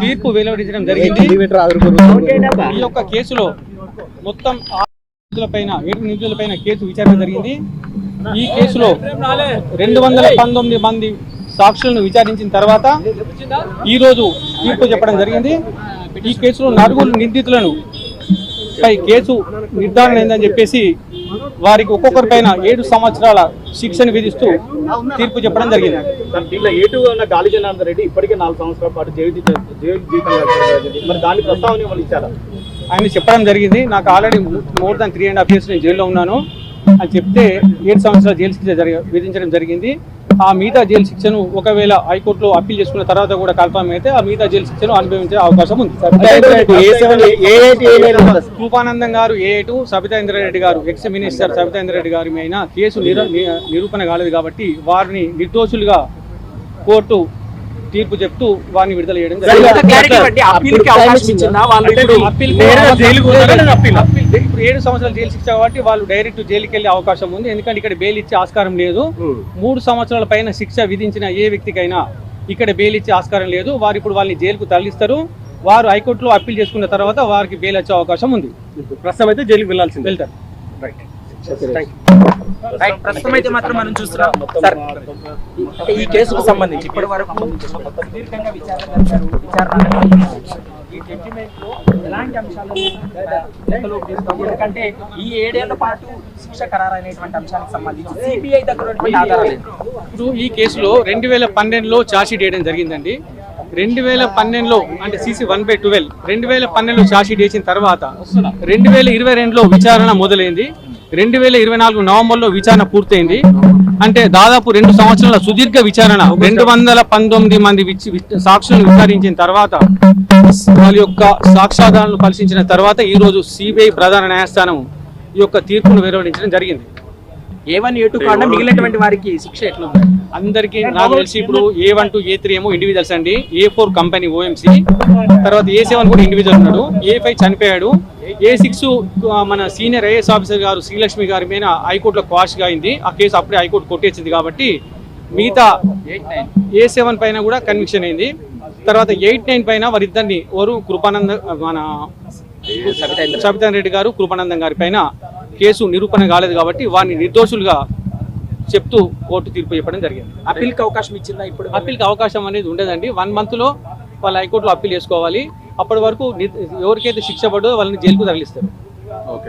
తీర్పు వెలువడించడం జరిగింది. ఈ యొక్క కేసులో మొత్తం 7 నిందితులపైన కేసు విచారణ జరిగింది. ఈ కేసులో 219 మంది సాక్షులను విచారించిన తర్వాత ఈరోజు తీర్పు చెప్పడం జరిగింది. ఈ కేసులో 4 నిందితులను పై కేసు నిర్ధారణ అయిందని చెప్పేసి వారికి ఒక్కొక్కరిపైన 7 సంవత్సరాల శిక్షను విధిస్తూ తీర్పు చెప్పడం జరిగింది. దీంట్లో ఏటు ఉన్న గాలి జనార్దన్ రెడ్డి ఇప్పటికే 4 సంవత్సరాల పాటు జైలు జీవితం మరి దాని ప్రస్తావన ఏమైనా ఇచ్చారా? ఆయన చెప్పడం జరిగింది, నాకు ఆల్రెడీ మోర్ దాన్ 3.5 years నేను జైల్లో ఉన్నాను అని చెప్తే 7 సంవత్సరాల జైలు శిక్ష విధించడం జరిగింది. ఆ మిగతా జైలు శిక్షను ఒకవేళ హైకోర్టులో అప్పీల్ చేసుకున్న తర్వాత కూడా కన్ఫర్మ్ అయితే ఆ మిగతా జైలు శిక్షను అనుభవించే అవకాశం ఉంది. కృపానందం గారు A2, సబితా ఇంద్రారెడ్డి గారు ఎక్స్ మినిస్టర్ సబితా ఇంద్రారెడ్డి గారి మీద కేసు నిరూపణ కాలేదు కాబట్టి వారిని నిర్దోషులుగా కోర్టు తీర్పు చెప్తూ వారిని విడుదల చేయడం జరిగింది. 7 సంవత్సరాలు జైలు శిక్ష కాబట్టి వాళ్ళు డైరెక్ట్ జైలుకి వెళ్ళే అవకాశం ఉంది. ఎందుకంటే ఇక్కడ బెయిల్ ఇచ్చే ఆస్కారం లేదు. 3 సంవత్సరాల పైన శిక్ష విధించిన ఏ వ్యక్తికైనా ఇక్కడ బెయిల్ ఇచ్చే ఆస్కారం లేదు. వారు ఇప్పుడు వాళ్ళని జైలుకు తరలిస్తారు. వారు హైకోర్టులో అప్పీల్ చేసుకున్న తర్వాత వారికి బెయిల్ వచ్చే అవకాశం ఉంది. ప్రస్తుతం అయితే జైలుకి వెళ్ళాల్సింది వెళ్తారు. ప్రస్తుతం అయితే మాత్రం మనం చూస్తున్నాం సార్, ఈ కేసుకు సంబంధించి ఇప్పటి వరకు సుదీర్ఘంగా ఎలాంటి అంశాలు ఎందుకంటే ఈ 7 ఏళ్ల పాటు శిక్ష ఖరారైనటువంటి అంశానికి సంబంధించి సిబిఐ దగ్గర ఆధారాలు ఇప్పుడు ఈ కేసులో 2012లో ఛార్జ్షీట్ వేయడం జరిగిందండి. 2012లో అంటే CC 1/12 2012లో ఛార్జ్షీట్ వేసిన తర్వాత 2022లో విచారణ మొదలైంది. 2024 నవంబర్లో విచారణ పూర్తయింది. అంటే దాదాపు 2 సంవత్సరాల సుదీర్ఘ విచారణ 219 మంది సాక్షులను విచారించిన తర్వాత వాళ్ళ యొక్క సాక్ష్యాధారాలను పరిశీలించిన తర్వాత ఈరోజు సిబిఐ ప్రధాన న్యాయస్థానం ఈ యొక్క తీర్పును వెలువడించడం జరిగింది. A1 A2 కాకుండా మిగిలినటువంటి వారికి శిక్ష ఎట్లా ఉంది? అందరికీ నాకు తెలిసి ఇప్పుడు A1 to A3 ఏమో ఇండివిజువల్స్ అండి, A4 కంపెనీ OMC, తర్వాత A7 కూడా ఇండివిజువల్ ఉన్నాడు, A5 చనిపోయాడు, A6 మన సీనియర్ ఐఏఎస్ ఆఫీసర్ గారు శ్రీలక్ష్మి గారి మీద హైకోర్టులో క్వాష్గా అయింది. ఆ కేసు అప్పుడే హైకోర్టు కొట్టేసింది కాబట్టి మిగతా A7 పైన కూడా కన్విక్షన్ అయింది. తర్వాత 8, 9 పైన వారిద్దరిని కృపానంద మన సబితా రెడ్డి గారు కృపానందం గారి పైన కేసు నిరూపణ కాలేదు కాబట్టి వారిని నిర్దోషులుగా చెప్తూ కోర్టు తీర్పు చెప్పడం జరిగింది. అప్పీల్కి అవకాశం ఇచ్చిందా? ఇప్పుడు అప్పీల్కి అవకాశం అనేది ఉండదండి. 1 monthలో వాళ్ళు హైకోర్టులో అప్పీల్ చేసుకోవాలి. అప్పటి వరకు ఎవరికైతే శిక్ష పడో వాళ్ళని జైలుకు తరలిస్తారు. ఓకే.